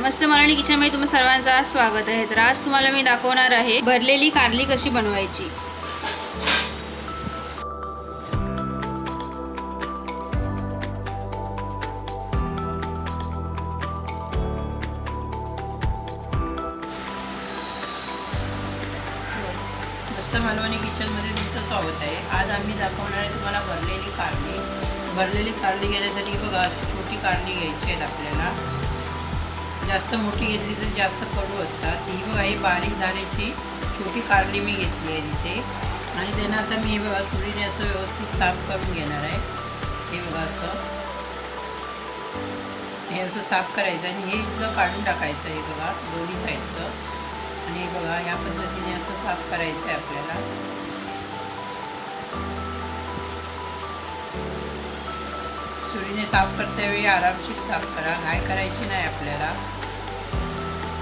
मस्त मराठी किचनमध्ये तुम्हा सर्वांचं स्वागत आहे। तर आज तुम्हाला मी दाखवणार आहे भरलेली कारली कशी बनवायची। मस्त मालवणी किचनमध्ये तुमचं स्वागत आहे। आज आम्ही दाखवणार आहे तुम्हाला भरलेली कारली घेण्यासाठी बघा छोटी कारली घ्यायची आहेत आपल्याला। जास्त मोठी घेतली तर जास्त कडू असतात। ही बघा ही बारीक धारेची छोटी कारली मी घेतली आहे तिथे, आणि त्यांना आता मी हे बघा सुरीने असं व्यवस्थित साफ करून घेणार आहे। हे बघा हे असं साफ करायचं आणि हे इथलं काढून टाकायचं। हे बघा दोन्ही साईडचं, आणि बघा ह्या पद्धतीने असं साफ करायचं आहे आपल्याला। सुरीने साफ करते वेळी आरामशीर साफ करा, घाई करायची नाही आपल्याला।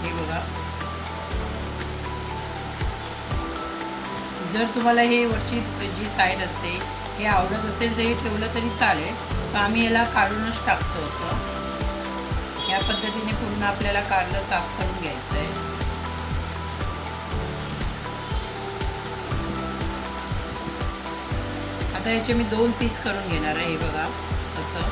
हे बघा, जर तुम्हाला हे वरची जी साईड असते हे आवडत असेल तर हे ठेवलं तरी चालेल, पण आम्ही याला काढूनच टाकतो। असं या पद्धतीने पूर्ण आपल्याला कारलं साफ करून घ्यायचं आहे। आता याचे मी 2 पीस करून घेणार आहे। हे बघा असं,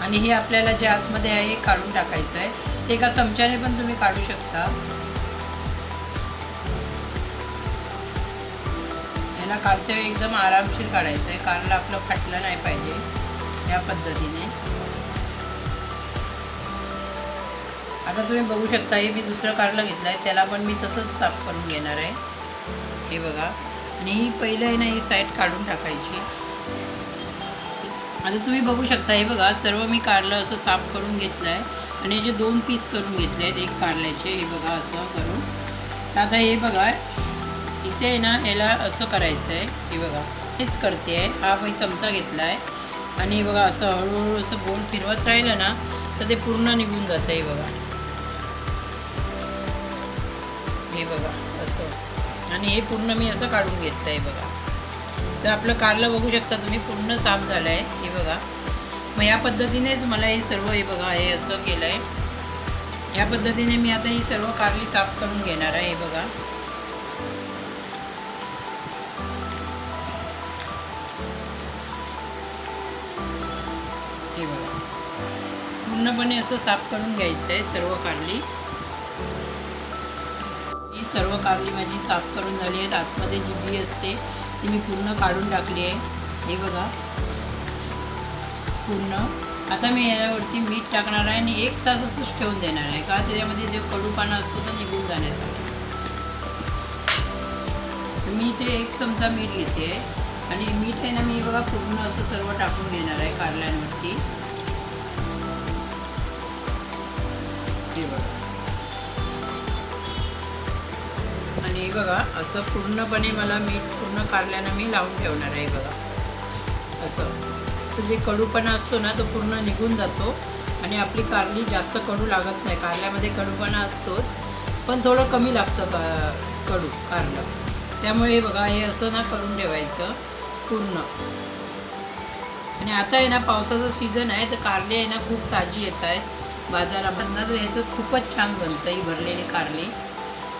आणि हे आपल्याला जे आतमध्ये आहे हे काढून टाकायचं आहे। ते एका चमच्याने पण तुम्ही काढू शकता। याला काढते वेळी एकदम आरामशीर काढायचं आहे, कारलं आपलं फाटलं नाही पाहिजे। या पद्धतीने आता तुम्ही बघू शकता, हे मी दुसरं कारलं घेतलं आहे, त्याला पण मी तसंच साफ करून घेणार आहे। हे बघा, आणि पहिलं आहे ना ही साईड काढून टाकायची। आता तुम्ही बघू शकता, हे बघा सर्व मी कारलं असं साफ करून घेतलं आहे, आणि याचे 2 पीस करून घेतले आहेत एक कारल्याचे। हे बघा असं करून, तर आता हे बघा इथे आहे ना याला असं करायचं आहे। हे बघा हेच करते आहे। हा मी चमचा घेतला आहे, आणि हे बघा असं हळूहळू असं गोल फिरवत राहिलं ना तर ते पूर्ण निघून जातं। हे बघा, हे बघा असं, आणि हे पूर्ण मी असं काढून घेतलं आहे बघा। तर आपलं कारलं बघू शकता तुम्ही पूर्ण साफ झालं आहे। हे बघा, मग या पद्धतीनेच मला हे सर्व हे बघा हे असं केलं आहे। या पद्धतीने मी आता ही सर्व कारली साफ करून घेणार आहे। हे बघा, हे बघा पूर्णपणे असं साफ करून घ्यायचं आहे सर्व कारली। ही सर्व कारली माझी साफ करून झाली आहेत। आतमध्ये जी बी असते ती मी पूर्ण काढून टाकली आहे। हे बघा पूर्ण। आता मी यावरती मीठ टाकणार आहे, आणि 1 तास असंच ठेवून देणार आहे, का त्याच्यामध्ये जो कडूपणा असतो तो निघून जाण्यासाठी। मी इथे 1 चमचा मीठ घेते, आणि मीठ आहे ना मी बघा पूर्ण असं सर्व टाकून घेणार आहे कारल्यांवरती। हे बघा, आणि बघा असं पूर्णपणे मला मीठ पूर्ण कारल्यांना मी लावून ठेवणार आहे। बघा असं जे कडूपणा असतो ना तो पूर्ण निघून जातो, आणि आपली कारली जास्त कडू लागत नाही। कारल्यामध्ये कडूपणा असतोच, पण थोडं कमी लागतं कडू कारलं। त्यामुळे बघा हे असं ना करून ठेवायचं पूर्ण। आणि आता आहे ना पावसाचा सीझन आहे, तर कारली आहे ना खूप ताजी येत आहेत बाजारामधनं, तर ह्याचं खूपच छान बनतं ही भरलेली कारली।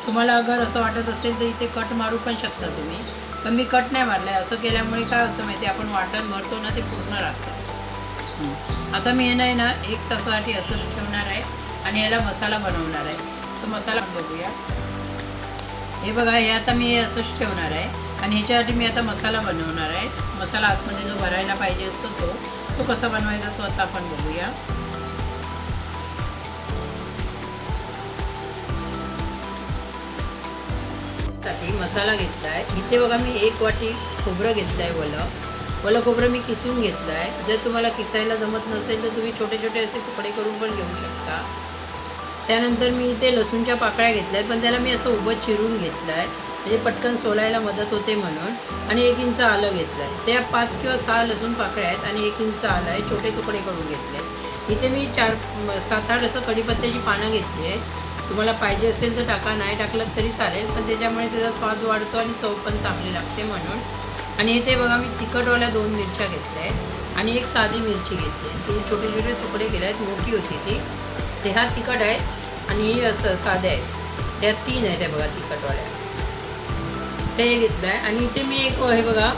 तुम्हाला अगर असं वाटत असेल तर इथे कट मारू पण शकता तुम्ही, पण मी कट नाही मारलं आहे। असं केल्यामुळे काय होतं माहिती, आपण वाटण भरतो ना ते पूर्ण राहतं। आता मी आहे ना 1 तासासाठी असंच ठेवणार आहे, आणि याला मसाला बनवणार आहे। तो मसाला बघूया। हे बघा हे आता मी असंच ठेवणार आहे, आणि ह्याच्यासाठी मी आता मसाला बनवणार आहे। मसाला आतमध्ये जो भरायला पाहिजे असतो तो कसा बनवायचा तो आता आपण बघूया। साठी मसाला घेतला आहे। इथे बघा मी 1 वाटी खोबरं घेतलं आहे, वलं खोबरं मी किसून घेतलं आहे। जर तुम्हाला किसायला जमत नसेल तर तुम्ही छोटे छोटे असे तुकडे करून पण घेऊ शकता। त्यानंतर मी इथे लसूणच्या पाकळ्या घेतल्या आहेत, पण त्याला मी असं उभं चिरून घेतलं आहे, म्हणजे पटकन सोलायला मदत होते म्हणून। आणि 1 इंच आलं घेतलं आहे। त्या 5 किंवा 6 लसूण पाकळ्या आहेत, आणि 1 इंच आलं आहे, छोटे तुकडे करून घेतले। इथे मी 4-7-8 असं कढीपत्त्याची पानं घेतली आहे। तुम्हाला पाहिजे असेल तर टाका, नाही टाकलं तरी चालेल, पण त्याच्यामुळे त्याचा स्वाद वाढतो आणि चव पण चांगली लागते म्हणून। आणि इथे बघा मी तिखटवाल्या 2 मिरच्या घेतल्या आहेत, आणि एक साधी मिरची घेतली. ती छोटे छोटे तुकडे केले आहेत, मोठी होती ती. ते ह्या तिखट आहेत आणि ही असं साध्या आहेत. त्या 3 आहेत, बघा तिखटवाल्या. ते घेतलं आहे. आणि इथे मी एक हे बघा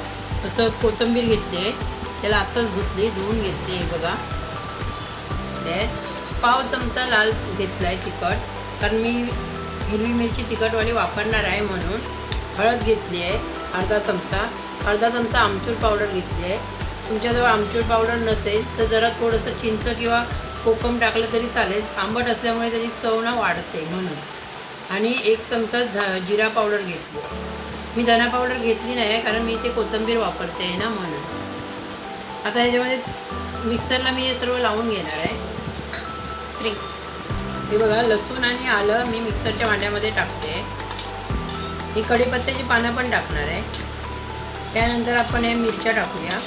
असं कोथिंबीर घेतली आहे. त्याला आत्ताच धुवून घेतली आहे बघा. त्यात पाव चमचा लाल घेतला आहे तिखट, कारण मी हिरवी मिरची तिखटवाली वापरणार आहे म्हणून. हळद घेतली आहे अर्धा चमचा आमचूर पावडर घेतली आहे. तुमच्याजवळ आमचूर पावडर नसेल तर जरा थोडंसं चिंच किंवा कोकम टाकलं तरी चालेल. आंबट असल्यामुळे त्याची चव ना वाढते म्हणून. आणि 1 चमचा जिरा पावडर घेतली. मी धना पावडर घेतली नाही कारण मी ते कोथिंबीर वापरते ना म्हणून. आता ह्याच्यामध्ये मिक्सरला मी हे सर्व लावून घेणार आहे. हे बघा लसूण आणि आलं मी मिक्सरच्या भांड्यामध्ये टाकते. ही कढीपत्त्याची पानं पण टाकणार आहे. त्यानंतर आपण हे मिरच्या टाकूया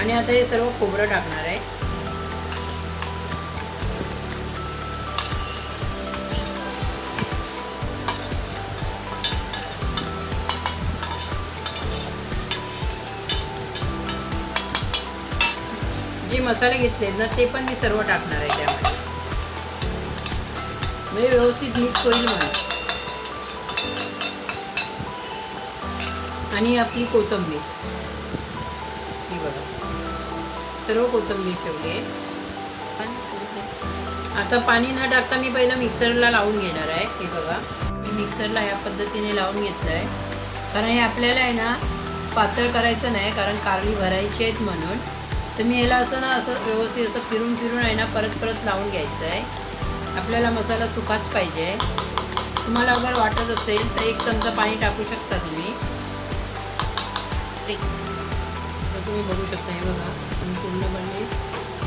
आणि आता हे सर्व खोबरं टाकणार आहे. जे मसाले घेतलेत ना ते पण मी सर्व टाकणार आहे त्यामध्ये, म्हणजे व्यवस्थित मिक्स होईल म्हणून. आणि आपली कोथिंबीर, ही बघा सर्व कोथिंबीर ठेवली आहे. आता पाणी न टाकता मी पहिलं मिक्सरला लावून घेणार आहे. हे बघा मी मिक्सरला या पद्धतीने लावून घेतलं आहे, कारण हे आपल्याला आहे ना पातळ करायचं नाही, कारण कारली भरायची आहेत म्हणून. तर मी याला असं ना असं व्यवस्थित असं फिरून आहे ना परत लावून घ्यायचं आहे. आपल्याला मसाला सुकाच पाहिजे. तुम्हाला अगर वाटत असेल तर 1 चमचा पाणी टाकू शकता तुम्ही. तर तुम्ही बघू शकता, हे बघा पूर्णपणे.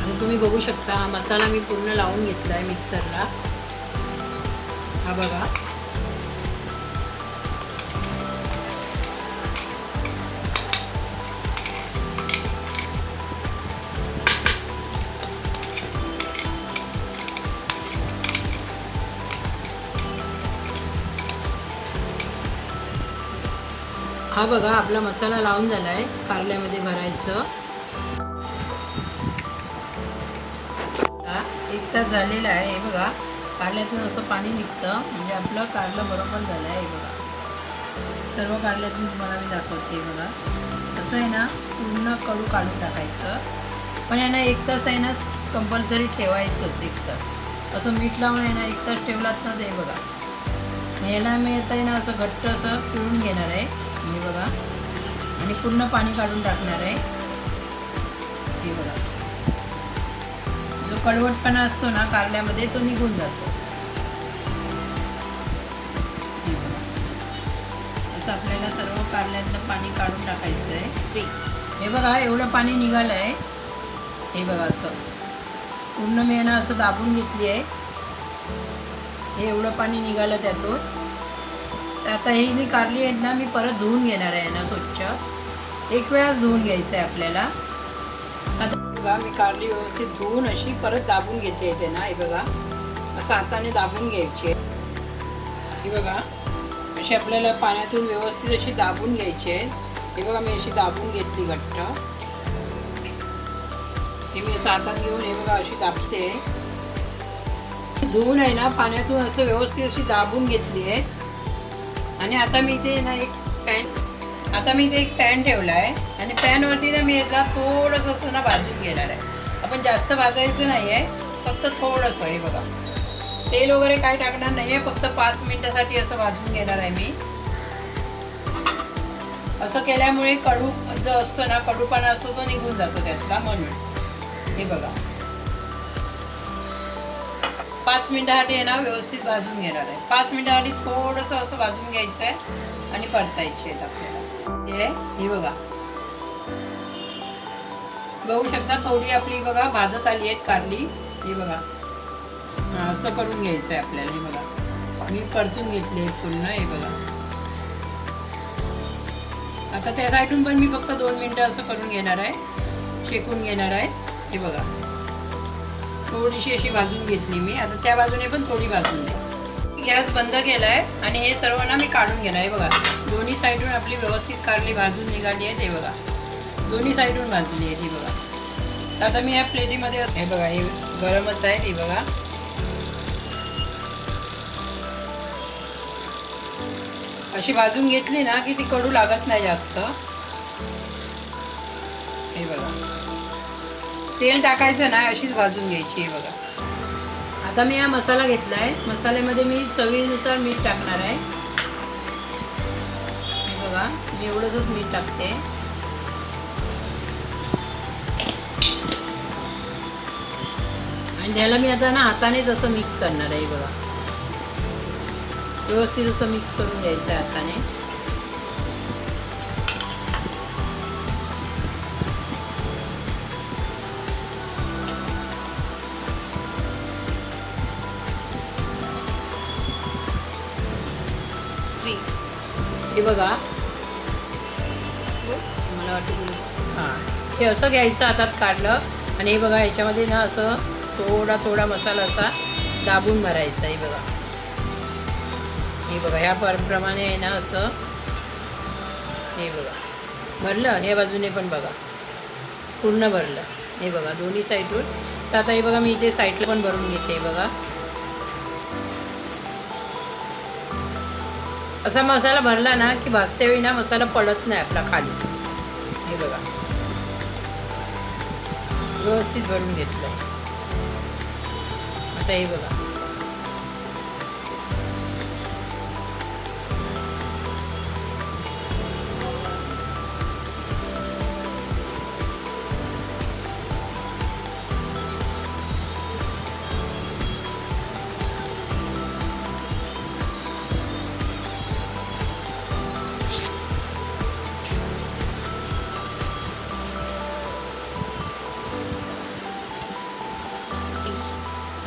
आणि तुम्ही बघू शकता हा मसाला मी पूर्ण लावून घेतला आहे मिक्सरला. हा बघा हा बघा आपला मसाला लावून झाला आहे कारल्यामध्ये भरायचं. 1 तास झालेला आहे. हे बघा कारल्यातून असं पाणी निघतं, म्हणजे आपलं कारलं बरोबर झालं आहे. हे बघा सर्व कारल्यातून तुम्हाला मी दाखवते. हे बघा असं आहे ना पूर्ण कडू काढून टाकायचं. पण यांना 1 तास आहे ना कंपल्सरी ठेवायचंच. 1 तास असं मीठ लावून आहे ना 1 तास ठेवलात ना ते बघा. याला मी आता आहे ना असं घट्ट असं पिळून घेणार आहे. हे बघा आणि पूर्ण पाणी काढून टाकणार आहे. हे बघा जो कडवटपणा असतो ना कारल्यामध्ये तो निघून जातो. हे बघा असं आपल्याला सर्व कारल्यातलं पाणी काढून टाकायचं आहे. हे बघा एवढं पाणी निघालं आहे. हे बघा असं पूर्ण मी ना असं दाबून घेतली आहे. हे एवढं पाणी निघालं त्यातून. आता ही जी कारली आहेत ना मी परत धुवून घेणार आहे ना स्वच्छ. 1 वेळाच धुवून घ्यायचं आहे आपल्याला. आता बघा मी कारली व्यवस्थित धुवून अशी परत दाबून घेते येते ना. हे बघा असं हाताने दाबून घ्यायची आहे. हे बघा अशी आपल्याला पाण्यातून व्यवस्थित अशी दाबून घ्यायची आहे. हे बघा मी अशी दाबून घेतली घट्ट. हे मी असं हातात घेऊन हे बघा अशी दाबते. धुवून आहे ना पाण्यातून असं व्यवस्थित अशी दाबून घेतली आहे. आणि आता मी इथे ना एक पॅन ठेवला आहे आणि पॅनवरती ना मी याला थोडंसं असं ना भाजून घेणार आहे. आपण जास्त भाजायचं नाही आहे, फक्त थोडंसं. हे बघा तेल वगैरे काय टाकणार नाही आहे, फक्त 5 मिनिटासाठी असं भाजून घेणार आहे मी. असं केल्यामुळे कडू जो असतो ना कडूपणा असतो तो निघून जातो त्यातला म्हणून. हे बघा 5 मिनिटासाठी आहे ना व्यवस्थित भाजून घेणार आहे. 5 मिनिटासाठी थोडंसं असं भाजून घ्यायचं आहे आणि परतायची आहेत आपल्याला. हे बघा बघू शकता थोडी आपली बघा भाजत आली आहेत कारली. हे बघा असं करून घ्यायचं आहे आपल्याला. हे बघा मी परतून घेतले आहेत पूर्ण. हे बघा आता त्या साईडून पण मी फक्त 2 मिनिटं असं करून घेणार आहे, शेकून घेणार आहे. हे बघा थोडीशी अशी भाजून घेतली मी. आता त्या बाजूने पण थोडी भाजून घे. गॅस बंद केला आहे आणि हे सर्व ना मी काढून घेणार आहे. बघा दोन्ही साईडून आपली व्यवस्थित कारली भाजून निघाली आहे. हे बघा दोन्ही साईडून भाजली आहे ती बघा. तर आता मी या प्लेटीमध्ये हे बघा, हे गरमच आहे, हे बघा. अशी भाजून घेतली ना की ती कडू लागत नाही जास्त. हे बघा, तेल टाकायचं नाही, अशीच भाजून घ्यायची. हे बघा, आता मी हा मसाला घेतलाय. मसाल्यामध्ये मी चवीनुसार मीठ टाकणार आहे. हे बघा, मी एवढंच मीठ टाकते. आणि त्याला मी आता ना हाताने जसं मिक्स करणार आहे. बघा, व्यवस्थित असं मिक्स करून घ्यायचं आहे हाताने. हे बघा, मला वाटतं हां, हे असं घ्यायचं हातात काढलं आणि हे बघा, ह्याच्यामध्ये ना असं थोडा थोडा मसाला असा दाबून भरायचा. हे बघा, हे बघा, ह्या प्रमाणे आहे ना असं. हे बघा, भरलं. ह्या बाजूने पण बघा, पूर्ण भरलं. हे बघा, दोन्ही साईडून. तर आता हे बघा, मी इथे साईडला पण भरून घेते. हे बघा, असा मसाला भरला ना की भाजते वेळी ना मसाला पडत नाही आपला खाली. हे बघा, व्यवस्थित भरून घेतलंय. आता हे बघा,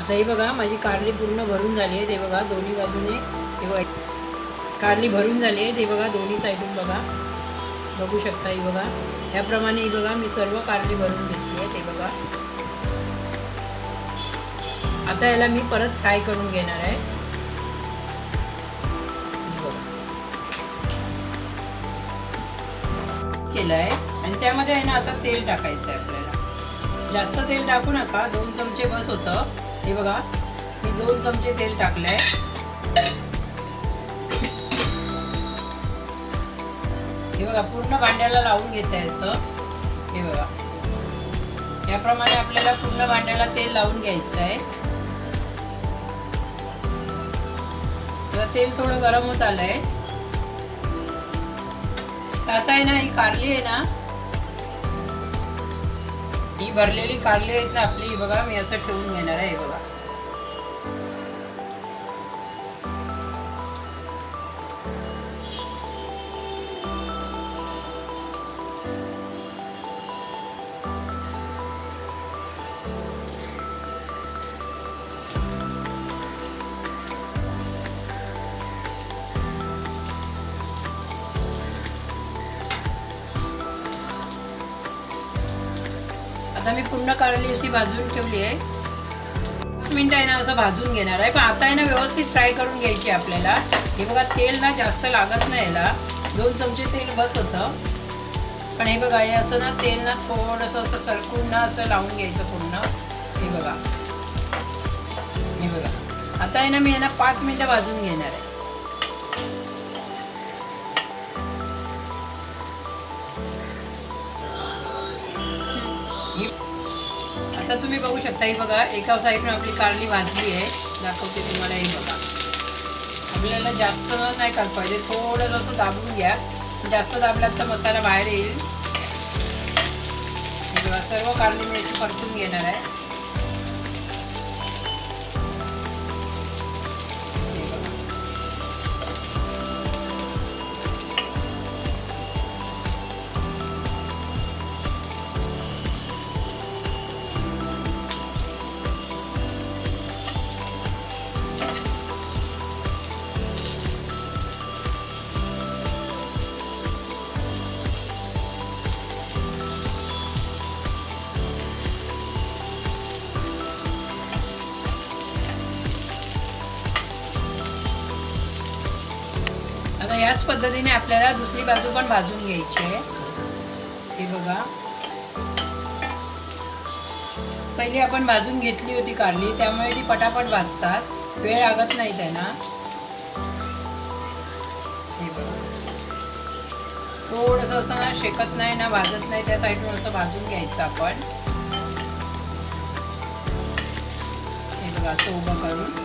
आता हे बघा, माझी कारली पूर्ण भरून झाली आहे. ते बघा, दोन्ही बाजूने. हे बघा, कारली भरून झाली आहे. ते बघा, दोन्ही साईडून बघा, बघू शकता. हे बघा, ह्याप्रमाणे. हे बघा, मी सर्व कारली भरून घेतली आहे. ते बघा, आता याला मी परत फ्राय करून घेणार आहे. केलं आहे आणि त्यामध्ये आहे ना आता तेल टाकायचं आहे आपल्याला. जास्त तेल टाकू नका, 2 चमचे बस होतं. हे बघा, मी 2 चमचे तेल टाकलंय. हे बघा, पूर्ण भांड्याला लावून घेते असं. हे बघा, याप्रमाणे आपल्याला पूर्ण भांड्याला तेल लावून घ्यायचं आहे. तेल थोडं गरम होत आलंय. तर आता आहे ना, ही कारली आहे ना, ही भरलेली कारली आहेत ना आपली. ही बघा, मी असं ठेवून घेणार आहे. हे बघा, आता मी पूर्ण कारली अशी भाजून ठेवली आहे. 5 मिनिटं आहे ना असं भाजून घेणार आहे. पण आता आहे ना व्यवस्थित फ्राय करून घ्यायची आपल्याला. हे बघा, तेल ना जास्त लागत नाही याला, 2 चमचे तेल बस होतं. पण हे बघा, हे असं ना तेल ना थोडंसं असं सरकून ना असं लावून घ्यायचं पूर्ण. हे बघा, हे बघा, आता आहे ना मी यांना 5 मिनिटं भाजून घेणार आहे. आता तुम्ही बघू शकता. ही बघा, एका साईडून आपली कारली भाजली आहे. दाखवते तुम्हाला. हे बघा, आपल्याला जास्त नाही करायला पाहिजे, थोडंसं असं दाबून घ्या. जास्त दाबलात तर मसाला बाहेर येईल. हे बघा, सर्व कारली मी याची परतून घेणार आहे. आता याच पद्धतीने आपल्याला दुसरी बाजू पण भाजून घ्यायची आहे. हे बघा, पहिली आपण भाजून घेतली होती कारली, त्यामुळे ती पटापट भाजतात, वेळ लागत नाही त्यांना. हे बघा, थोडंसं असं ना शेकत नाही ना भाजत नाही, त्या साईडून असं भाजून घ्यायचं आपण. हे बघा असं उभं करून.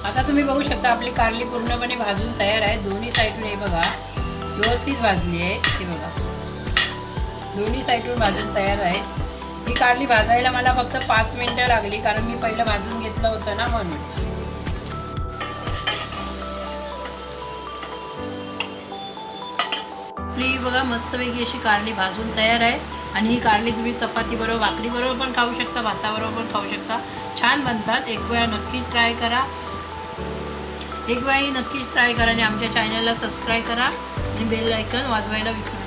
आता तुम्ही बघू शकता आपली कारली पूर्णपणे भाजून तयार आहे. दोन्ही साईडून हे बघा व्यवस्थित भाजली आहे. हे बघा दोन्ही साईडून भाजून तयार आहेत. ही कारली भाजायला मला फक्त 5 मिनिटं लागली, कारण मी पहिलं भाजून घेतलं होतं ना म्हणून. आपली बघा मस्तपैकी अशी कारली भाजून तयार आहे. आणि ही कारली तुम्ही चपाती बरोबर, भाकरी बरोबर पण खाऊ शकता, भाताबरोबर पण खाऊ शकता. छान बनतात. एक वेळा नक्की ट्राय करा. एक वेळाही नक्कीच ट्राय करा आणि आमच्या चॅनलला सबस्क्राईब करा आणि बेल आयकॉन वाजवायला विसरू